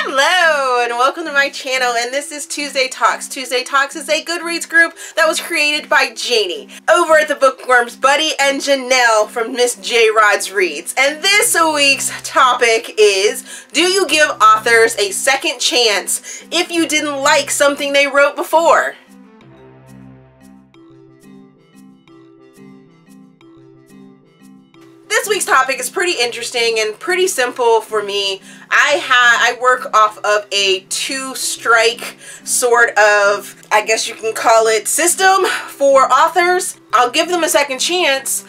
Hello and welcome to my channel, and this is Tuesday Talks. Tuesday Talks is a Goodreads group that was created by Janie over at the Bookworms Buddy and Janelle from Miss J Rod's Reads. And this week's topic is, do you give authors a second chance if you didn't like something they wrote before? This week's topic is pretty interesting and pretty simple for me. I work off of a two-strike sort of, I guess you can call it, system for authors. I'll give them a second chance,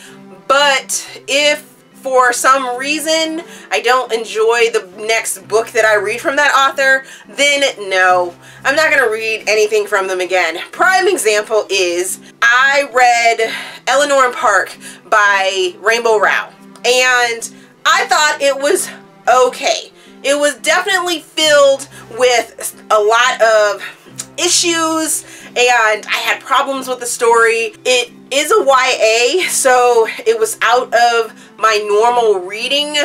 but if for some reason I don't enjoy the next book that I read from that author, then no, I'm not going to read anything from them again. Prime example is, I read Eleanor and Park by Rainbow Rowell, and I thought it was okay. It was definitely filled with a lot of issues, and I had problems with the story. It is a YA, so it was out of my normal reading,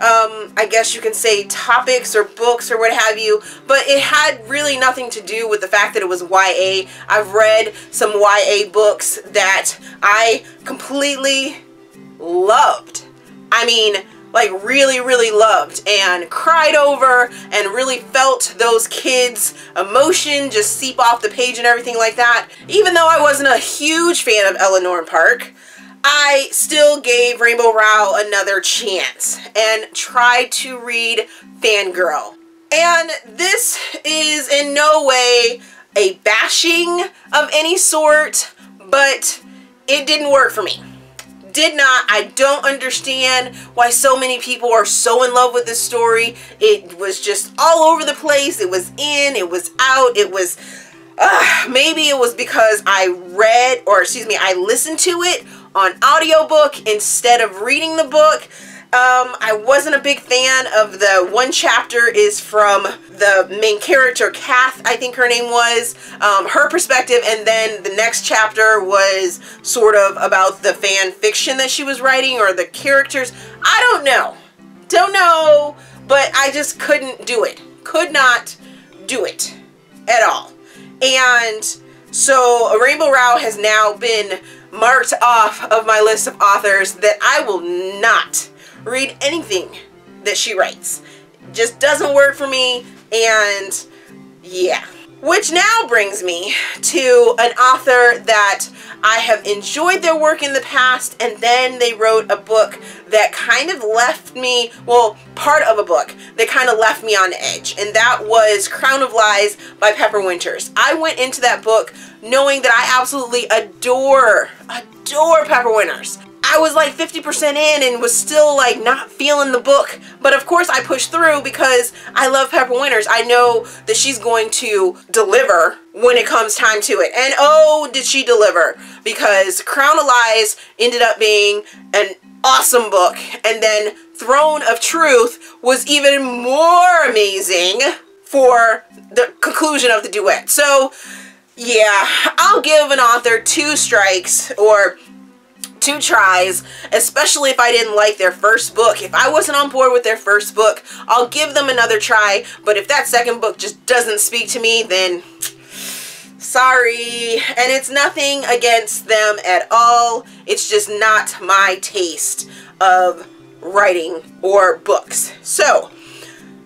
I guess you can say, topics or books or what have you, but it had really nothing to do with the fact that it was YA. I've read some YA books that I completely loved. I mean, like really loved and cried over and really felt those kids' emotion just seep off the page and everything like that. Even though I wasn't a huge fan of Eleanor and Park, I still gave Rainbow Rowell another chance and tried to read Fangirl. And this is in no way a bashing of any sort, but it didn't work for me. Did not. I don't understand why so many people are so in love with this story. It was just all over the place. It was in, it was out, it was, maybe it was because I listened to it on audiobook instead of reading the book. I wasn't a big fan of the one chapter is from the main character, Kath, I think her name was, her perspective, and then the next chapter was sort of about the fan fiction that she was writing, or the characters. I don't know, but I just couldn't do it. Could not do it at all. And so Rainbow Rowell has now been marked off of my list of authors that I will not read anything that she writes. Just doesn't work for me, and yeah. Which now brings me to an author that I have enjoyed their work in the past, and then they wrote a book that kind of left me, well, part of a book that kind of left me on edge, and that was Crown of Lies by Pepper Winters. I went into that book knowing that I absolutely adore Pepper Winters. I was like 50% in and was still like not feeling the book, but of course I pushed through because I love Pepper Winters. I know that she's going to deliver when it comes time to it, and oh, did she deliver, because Crown of Lies ended up being an awesome book, and then Throne of Truth was even more amazing for the conclusion of the duet. So yeah, I'll give an author two strikes or two tries, especially if I didn't like their first book. If I wasn't on board with their first book, I'll give them another try, but if that second book just doesn't speak to me, then sorry. And it's nothing against them at all. It's just not my taste of writing or books. So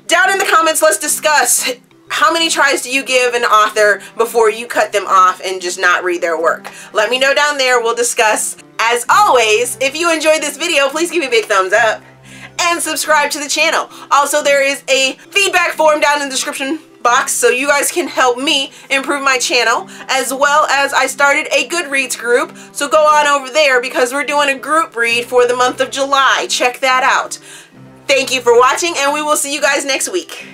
down in the comments, let's discuss, how many tries do you give an author before you cut them off and just not read their work? Let me know down there. We'll discuss. As always, if you enjoyed this video, please give me a big thumbs up and subscribe to the channel. Also, there is a feedback form down in the description box so you guys can help me improve my channel, as well as I started a Goodreads group, so go on over there because we're doing a group read for the month of July. Check that out. Thank you for watching, and we will see you guys next week.